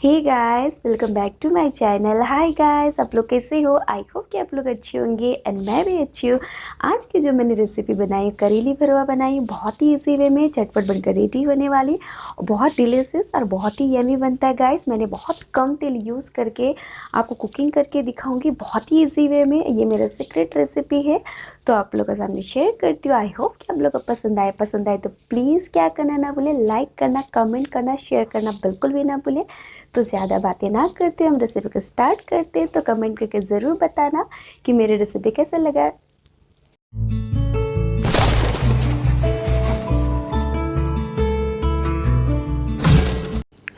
Hey guys, welcome back to my channel. Hi guys, आप लोग कैसे हो? आई होप कि आप लोग अच्छे होंगे एंड मैं भी अच्छी हूँ। आज की जो मैंने रेसिपी बनाई, करेली भरवा बनाई, बहुत ही इजी वे में झटपट बनकर रेडी होने वाली, बहुत डिलीशियस और बहुत ही यमी बनता है गाइस। मैंने बहुत कम तेल यूज़ करके आपको कुकिंग करके दिखाऊंगी, बहुत ही ईजी वे में। ये मेरा सीक्रेट रेसिपी है, तो आप लोगों के सामने शेयर करती हूँ। आई होप कि आप लोग को पसंद आए तो प्लीज़ क्या करना ना भूले, लाइक करना, कमेंट करना, शेयर करना बिल्कुल भी ना भूले। तो ज़्यादा बातें ना करते हम रेसिपी को स्टार्ट करते हैं। तो कमेंट करके ज़रूर बताना कि मेरी रेसिपी कैसा लगा।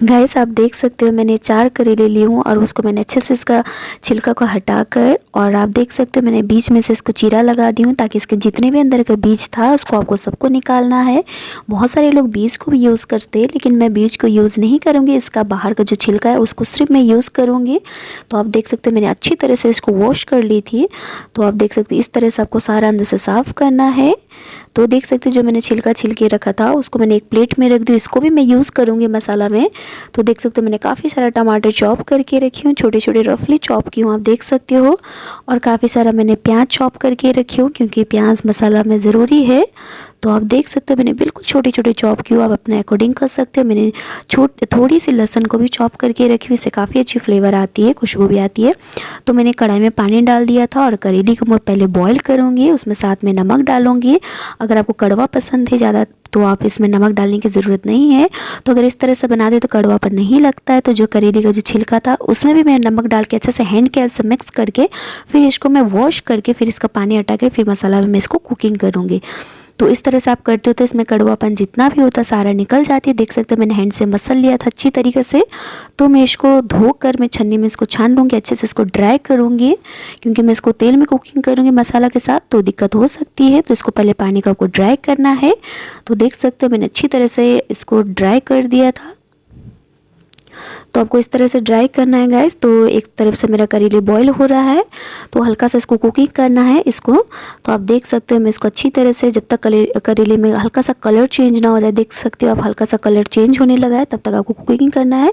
गाइस, आप देख सकते हो मैंने 4 करेले लिए हूँ और उसको मैंने अच्छे से इसका छिलका को हटाकर, और आप देख सकते हो मैंने बीच में से इसको चीरा लगा दी हूँ ताकि इसके जितने भी अंदर का बीज था उसको आपको सबको निकालना है। बहुत सारे लोग बीज को भी यूज़ करते हैं, लेकिन मैं बीज को यूज़ नहीं करूँगी। इसका बाहर का जो छिलका है उसको सिर्फ मैं यूज़ करूँगी। तो आप देख सकते हो मैंने अच्छी तरह से इसको वॉश कर ली थी। तो आप देख सकते हो इस तरह से आपको सारा अंदर से साफ़ करना है। तो देख सकते जो मैंने छिलका छिल के रखा था उसको मैंने एक प्लेट में रख दी। इसको भी मैं यूज़ करूँगी मसाला में। तो देख सकते हो मैंने काफ़ी सारा टमाटर चॉप करके रखी हूँ, छोटे छोटे रफली चॉप की हूँ, आप देख सकते हो। और काफ़ी सारा मैंने प्याज चॉप करके रखी हूँ क्योंकि प्याज मसाला में ज़रूरी है। तो आप देख सकते हो मैंने बिल्कुल छोटे छोटे चॉप की हूँ, आप अपने अकॉर्डिंग कर सकते हो। मैंने थोड़ी सी लहसुन को भी चॉप करके रखी हूँ, इससे काफ़ी अच्छी फ्लेवर आती है, खुशबू भी आती है। तो मैंने कढ़ाई में पानी डाल दिया था और करेली को मैं पहले बॉईल करूँगी, उसमें साथ में नमक डालूँगी। अगर आपको कड़वा पसंद है ज़्यादा तो आप इसमें नमक डालने की ज़रूरत नहीं है। तो अगर इस तरह से बना दे तो कड़वापन नहीं लगता है। तो जो करेली का जो छिलका था उसमें भी मैं नमक डाल के अच्छे से हैंड के से मिक्स करके फिर इसको मैं वॉश करके फिर इसका पानी हटा के फिर मसाला में मैं इसको कुकिंग करूँगी। तो इस तरह से आप करते हो तो इसमें कड़वापन जितना भी होता सारा निकल जाती है। देख सकते हो मैंने हैंड से मसल लिया था अच्छी तरीके से। तो मैं इसको धोकर मैं छन्नी में इसको छान लूँगी, अच्छे से इसको ड्राई करूँगी क्योंकि मैं इसको तेल में कुकिंग करूँगी मसाला के साथ, तो दिक्कत हो सकती है। तो इसको पहले पानी को आपको ड्राई करना है। तो देख सकते हो मैंने अच्छी तरह से इसको ड्राई कर दिया था। तो आपको इस तरह से ड्राई करना है गाइस। तो एक तरफ से मेरा करेले बॉईल हो रहा है, तो हल्का सा इसको कुकिंग करना है इसको। तो आप देख सकते हो मैं इसको अच्छी तरह से जब तक करेले में हल्का सा कलर चेंज ना हो जाए, देख सकते हो आप हल्का सा कलर चेंज होने लगा है, तब तक आपको कुकिंग करना है।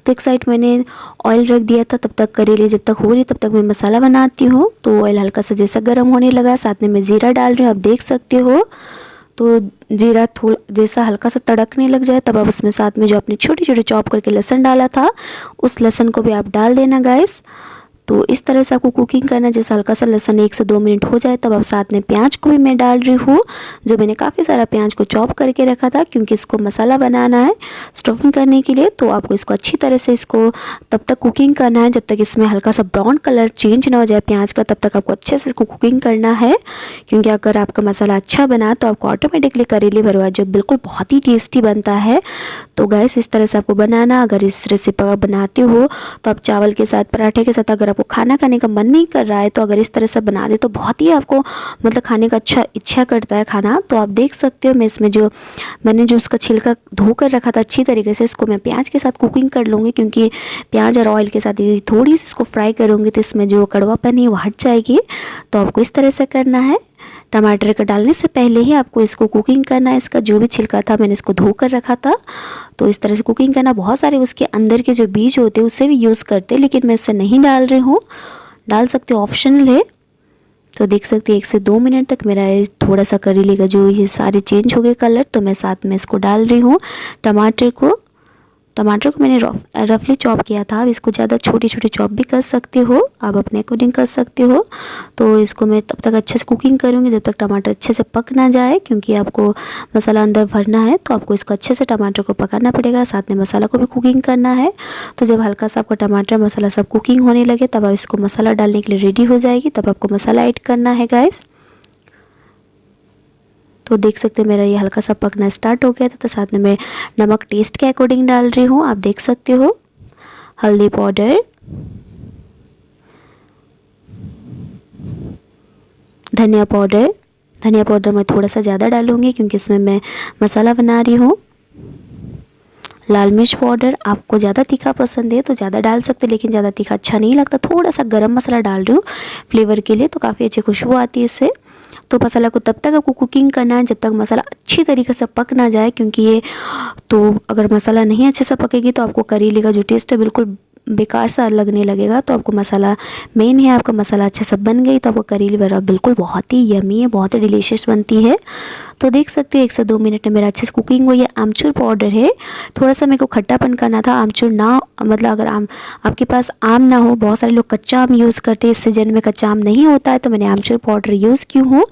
तो एक साइड मैंने ऑयल रख दिया था, तब तक करेले जब तक हो रही तब तक मैं मसाला बनाती हूँ। तो ऑयल हल्का सा जैसा गर्म होने लगा, साथ में मैं ज़ीरा डाल रही हूँ, आप देख सकते हो। तो जीरा थोड़ा जैसा हल्का सा तड़कने लग जाए तब आप उसमें साथ में जो आपने छोटे छोटे चॉप करके लहसुन डाला था उस लहसुन को भी आप डाल देना गाइस। तो इस तरह से आपको कुकिंग करना, जैसा हल्का सा लहसुन 1 से 2 मिनट हो जाए तब अब साथ में प्याज को भी मैं डाल रही हूँ, जो मैंने काफ़ी सारा प्याज को चॉप करके रखा था क्योंकि इसको मसाला बनाना है स्टफिंग करने के लिए। तो आपको इसको अच्छी तरह से इसको तब तक कुकिंग करना है जब तक इसमें हल्का सा ब्राउन कलर चेंज ना हो जाए प्याज का, तब तक आपको अच्छे से इसको कुकिंग करना है। क्योंकि अगर आपका मसाला अच्छा बना तो आपको ऑटोमेटिकली करेले भरवा जो बिल्कुल बहुत ही टेस्टी बनता है। तो गैस इस तरह से आपको बनाना। अगर इस रेसिपी आप बनाते हो तो आप चावल के साथ, पराठे के साथ, अगर आपको खाना खाने का मन नहीं कर रहा है तो अगर इस तरह से बना दे तो बहुत ही आपको मतलब खाने का अच्छा इच्छा करता है खाना। तो आप देख सकते हो मैं इसमें मैंने जो उसका छिलका धोकर रखा था अच्छी तरीके से, इसको मैं प्याज के साथ कुकिंग कर लूँगी क्योंकि प्याज और ऑयल के साथ थोड़ी सी इसको फ्राई करूँगी तो इसमें जो कड़वापन है वो हट जाएगी। तो आपको इस तरह से करना है। टमाटर का डालने से पहले ही आपको इसको कुकिंग करना है। इसका जो भी छिलका था मैंने इसको धो कर रखा था, तो इस तरह से कुकिंग करना। बहुत सारे उसके अंदर के जो बीज होते हैं उससे भी यूज़ करते हैं, लेकिन मैं इससे नहीं डाल रही हूँ, डाल सकते हो, ऑप्शनल है। तो देख सकते हैं 1 से 2 मिनट तक मेरा थोड़ा सा करेले का जो ये सारे चेंज हो गए कलर। तो मैं साथ में इसको डाल रही हूँ टमाटर को मैंने रफली चॉप किया था। अब इसको ज़्यादा छोटे छोटे चॉप भी कर सकते हो, आप अपने अकॉर्डिंग कर सकते हो। तो इसको मैं तब तक अच्छे से कुकिंग करूँगी जब तक टमाटर अच्छे से पक ना जाए, क्योंकि आपको मसाला अंदर भरना है तो आपको इसको अच्छे से टमाटर को पकाना पड़ेगा, साथ में मसाला को भी कुकिंग करना है। तो जब हल्का सा आपका टमाटर मसाला सब कुकिंग होने लगे तब आप इसको मसाला डालने के लिए रेडी हो जाएगी, तब आपको मसाला ऐड करना है गाइस। तो देख सकते हैं मेरा ये हल्का सा पकना स्टार्ट हो गया था। तो साथ में मैं नमक टेस्ट के अकॉर्डिंग डाल रही हूँ, आप देख सकते हो। हल्दी पाउडर, धनिया पाउडर मैं थोड़ा सा ज़्यादा डालूँगी क्योंकि इसमें मैं मसाला बना रही हूँ। लाल मिर्च पाउडर, आपको ज़्यादा तीखा पसंद है तो ज़्यादा डाल सकते, लेकिन ज़्यादा तीखा अच्छा नहीं लगता। थोड़ा सा गरम मसाला डाल रही हूँ फ्लेवर के लिए, तो काफ़ी अच्छी खुशबू आती है इससे। तो मसाला को तब तक आपको कुकिंग करना है जब तक मसाला अच्छी तरीके से पक ना जाए, क्योंकि ये तो अगर मसाला नहीं अच्छे से पकेगी तो आपको करेले का जो टेस्ट है बिल्कुल बेकार सा लगने लगेगा। तो आपको मसाला मेन है, आपका मसाला अच्छे से बन गई तो आपको करेली वगैरह बिल्कुल बहुत ही यमी है, बहुत ही डिलीशियस बनती है। तो देख सकते हो 1 से 2 मिनट में मेरा अच्छे से कुकिंग हुई है। आमचूर पाउडर है, थोड़ा सा मेरे को खट्टापन करना था। आमचूर ना मतलब अगर आपके पास आम ना हो, बहुत सारे लोग कच्चा आम यूज़ करते हैं, इस सीजन में कच्चा आम नहीं होता है तो मैंने आमचूर पाउडर यूज़ की हूँ।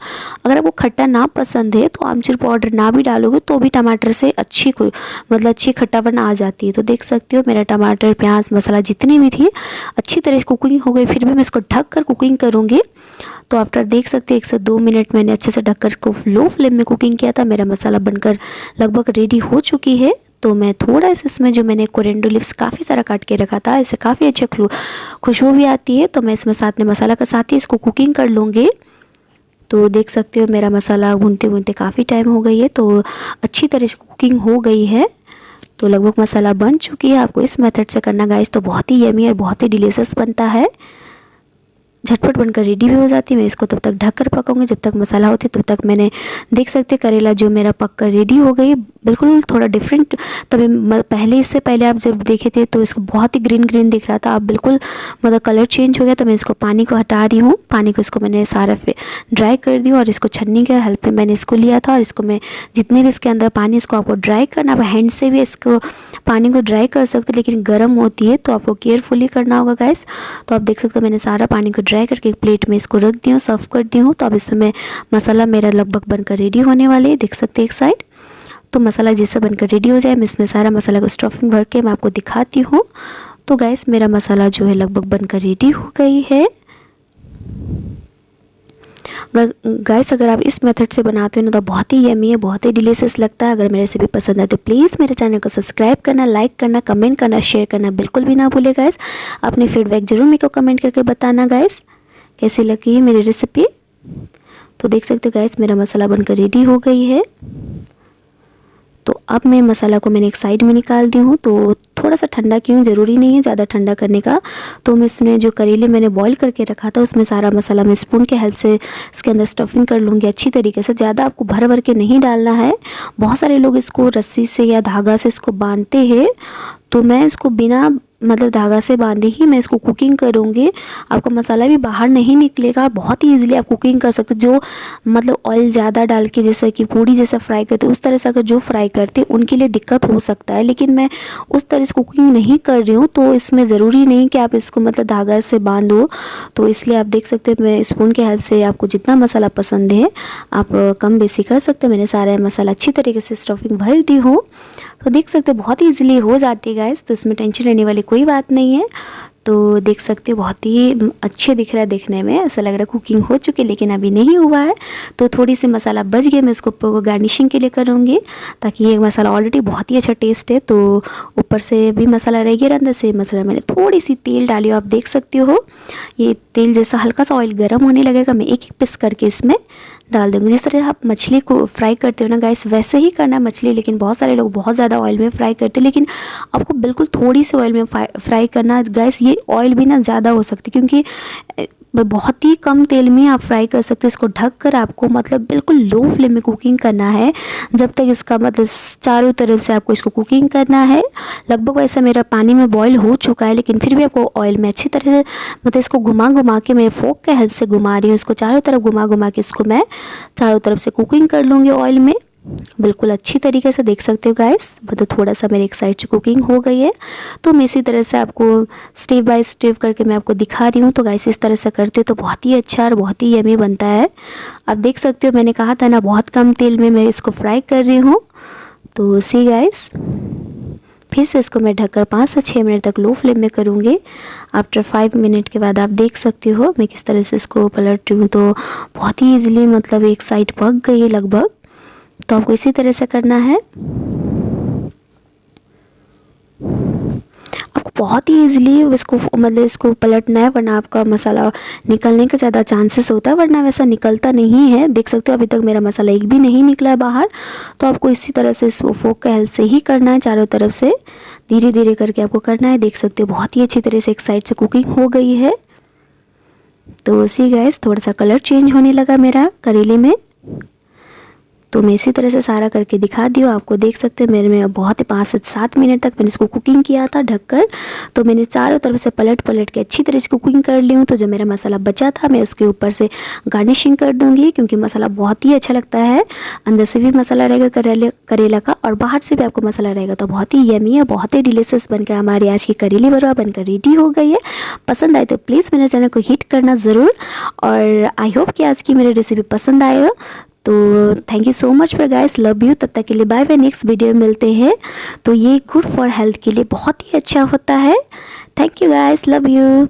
अगर आपको खट्टा ना पसंद है तो आमचूर पाउडर ना भी डालोगे तो भी टमाटर से अच्छी खट्टापन आ जाती है। तो देख सकते हो मेरा टमाटर, प्याज, मसाला जितनी भी थी अच्छी तरह से कुकिंग हो गई। फिर भी मैं इसको ढक कर कुकिंग करूँगी। तो आफ्टर देख सकते हैं 1 से 2 मिनट मैंने अच्छे से ढककर इसको लो फ्लेम में कुकिंग किया था। मेरा मसाला बनकर लगभग रेडी हो चुकी है। तो मैं थोड़ा सा इसमें जो मैंने कोरिएंडर लीव्स काफ़ी सारा काट के रखा था, इससे काफ़ी अच्छी खुशबू भी आती है। तो मैं इसमें साथ में मसाला का साथ ही इसको कुकिंग कर लूँगी। तो देख सकते हो मेरा मसाला भूनते भूनते काफ़ी टाइम हो गई है, तो अच्छी तरह से कुकिंग हो गई है। तो लगभग मसाला बन चुकी है। आपको इस मेथड से करना गाइस तो बहुत ही यमी और बहुत ही डिलीशियस बनता है, झटपट बनकर रेडी भी हो जाती है। मैं इसको तब तक ढक कर पकाऊंगी जब तक मसाला होती है। तब तक मैंने देख सकते करेला जो मेरा पक कर रेडी हो गई, बिल्कुल थोड़ा डिफरेंट। तभी इससे पहले आप जब देखे थे तो इसको बहुत ही ग्रीन ग्रीन दिख रहा था, अब बिल्कुल मतलब कलर चेंज हो गया। तो मैं इसको पानी को हटा रही हूँ, पानी को इसको मैंने सारा ड्राई कर दी और इसको छन्नी के हेल्प में मैंने इसको लिया था। और इसको मैं जितने भी इसके अंदर पानी, इसको आपको ड्राई करना, आप हैंड से भी इसको पानी को ड्राई कर सकते हो, लेकिन गर्म होती है तो आपको केयरफुली करना होगा गाइस। तो आप देख सकते हो मैंने सारा पानी को ड्राई करके एक प्लेट में इसको रख दी हूँ, सर्व कर दी हूँ। तो अब इसमें मैं मसाला मेरा लगभग बनकर रेडी होने वाले है, देख सकते हैं एक साइड। तो मसाला जैसे बनकर रेडी हो जाए मैं इसमें सारा मसाला को स्टफिंग भर के मैं आपको दिखाती हूँ। तो गाइस मेरा मसाला जो है लगभग बनकर रेडी हो गई है। गाइस अगर आप इस मेथड से बनाते हो ना तो बहुत ही यमी है, बहुत ही डिलीशियस लगता है। अगर मेरी रेसिपी पसंद है तो प्लीज़ मेरे चैनल को सब्सक्राइब करना, लाइक करना, कमेंट करना, शेयर करना बिल्कुल भी ना भूले गाइस। अपने फीडबैक जरूर मेरे को कमेंट करके बताना गाइस कैसी लगी है मेरी रेसिपी। तो देख सकते हो गाइस मेरा मसाला बनकर रेडी हो गई है। तो अब मैं मसाला को मैंने एक साइड में निकाल दी हूँ। तो थोड़ा सा ठंडा क्यों, ज़रूरी नहीं है ज़्यादा ठंडा करने का। तो मैं इसमें जो करेले मैंने बॉईल करके रखा था उसमें सारा मसाला मैं स्पून के हेल्प से इसके अंदर स्टफिंग कर लूँगी अच्छी तरीके से। ज़्यादा आपको भर भर के नहीं डालना है। बहुत सारे लोग इसको रस्सी से या धागा से इसको बांधते हैं, तो मैं इसको बिना मतलब धागा से बांधे ही मैं इसको कुकिंग करूँगी। आपका मसाला भी बाहर नहीं निकलेगा, बहुत ही ईजिली आप कुकिंग कर सकते। जो मतलब ऑयल ज़्यादा डाल के जैसे कि पूड़ी जैसा फ्राई करते उस तरह से अगर जो फ्राई करते उनके लिए दिक्कत हो सकता है, लेकिन मैं उस तरह से कुकिंग नहीं कर रही हूँ। तो इसमें ज़रूरी नहीं कि आप इसको मतलब धागा से बांधो। तो इसलिए आप देख सकते हैं मैं स्पून के हेल्प से आपको जितना मसाला पसंद है आप कम बेसी कर सकते हो। मैंने सारा मसाला अच्छी तरीके से स्टफिंग भर दी हूँ। तो देख सकते हो बहुत ही ईजिली हो जाती है गाइस, तो इसमें टेंशन लेने वाली कोई बात नहीं है। तो देख सकते हो बहुत ही अच्छे दिख रहा है, देखने में ऐसा लग रहा है कुकिंग हो चुकी है, लेकिन अभी नहीं हुआ है। तो थोड़ी सी मसाला बच गया, मैं इसको गार्निशिंग के लिए करूँगी ताकि ये मसाला ऑलरेडी बहुत ही अच्छा टेस्ट है। तो ऊपर से भी मसाला रह गया, अंदर से मसाला मैंने थोड़ी सी तेल डाली हो, आप देख सकते हो। ये तेल जैसा हल्का सा ऑयल गर्म होने लगेगा, मैं एक एक पीस करके इसमें डाल दूँगी। जिस तरह आप मछली को फ्राई करते हो ना गाइस वैसे ही करना है मछली, लेकिन बहुत सारे लोग बहुत ज़्यादा ऑयल में फ्राई करते हैं, लेकिन आपको बिल्कुल थोड़ी सी ऑयल में फ्राई करना है गाइस। ये ऑयल भी ना ज़्यादा हो सकती क्योंकि बहुत ही कम तेल में आप फ्राई कर सकते हो। इसको ढक कर आपको मतलब बिल्कुल लो फ्लेम में कुकिंग करना है जब तक इसका मतलब चारों तरफ से आपको इसको कुकिंग करना है। लगभग वैसा मेरा पानी में बॉईल हो चुका है, लेकिन फिर भी आपको ऑयल में अच्छी तरह से मतलब इसको घुमा घुमा के मैं फोक के हेल्प से घुमा रही हूँ। इसको चारों तरफ घुमा घुमा के इसको मैं चारों तरफ से कुकिंग कर लूँगी ऑयल में बिल्कुल अच्छी तरीके से। देख सकते हो गाइस मतलब थोड़ा सा मेरे एक साइड से कुकिंग हो गई है। तो मैं इसी तरह से आपको स्टेप बाय स्टेप करके मैं आपको दिखा रही हूँ। तो गाइस इस तरह से करते हो तो बहुत ही अच्छा और बहुत ही यमी बनता है। आप देख सकते हो मैंने कहा था ना बहुत कम तेल में मैं इसको फ्राई कर रही हूँ। तो सी गाइस फिर से इसको मैं ढककर 5 से 6 मिनट तक लो फ्लेम में करूँगी। आफ्टर 5 मिनट के बाद आप देख सकते हो मैं किस तरह से इसको पलट रही हूँ। तो बहुत ही ईजिली मतलब एक साइड पक गई है लगभग। तो आपको इसी तरह से करना है। आपको बहुत ही ईजिली इसको मतलब इसको पलटना है, वरना आपका मसाला निकलने का ज़्यादा चांसेस होता है, वरना वैसा निकलता नहीं है। देख सकते हो अभी तक मेरा मसाला एक भी नहीं निकला है बाहर। तो आपको इसी तरह से इसको फोक के हेल्प से ही करना है, चारों तरफ से धीरे धीरे करके आपको करना है। देख सकते हो बहुत ही अच्छी तरह से एक साइड से कुकिंग हो गई है। तो सी गाइस थोड़ा सा कलर चेंज होने लगा मेरा करेले में। तो मैं इसी तरह से सारा करके दिखा दी हूँ। आपको देख सकते हैं मेरे में बहुत ही 5 से 7 मिनट तक मैंने इसको कुकिंग किया था ढककर। तो मैंने चारों तरफ से पलट पलट के अच्छी तरह से कुकिंग कर ली हूँ। तो जो मेरा मसाला बचा था मैं उसके ऊपर से गार्निशिंग कर दूँगी, क्योंकि मसाला बहुत ही अच्छा लगता है। अंदर से भी मसाला रहेगा करेला का और बाहर से भी आपको मसाला रहेगा। तो बहुत ही यमी है, बहुत ही डिलीशियस बनकर हमारी आज की करेली भरवा बनकर रेडी हो गई है। पसंद आए तो प्लीज़ मेरे चैनल को हिट करना ज़रूर, और आई होप कि आज की मेरी रेसिपी पसंद आए हो। तो thank you so much for guys, love you. तब तक के लिए बाय बाय, नेक्स्ट वीडियो में मिलते हैं। तो ये गुड फॉर हेल्थ के लिए बहुत ही अच्छा होता है। Thank you guys, love you.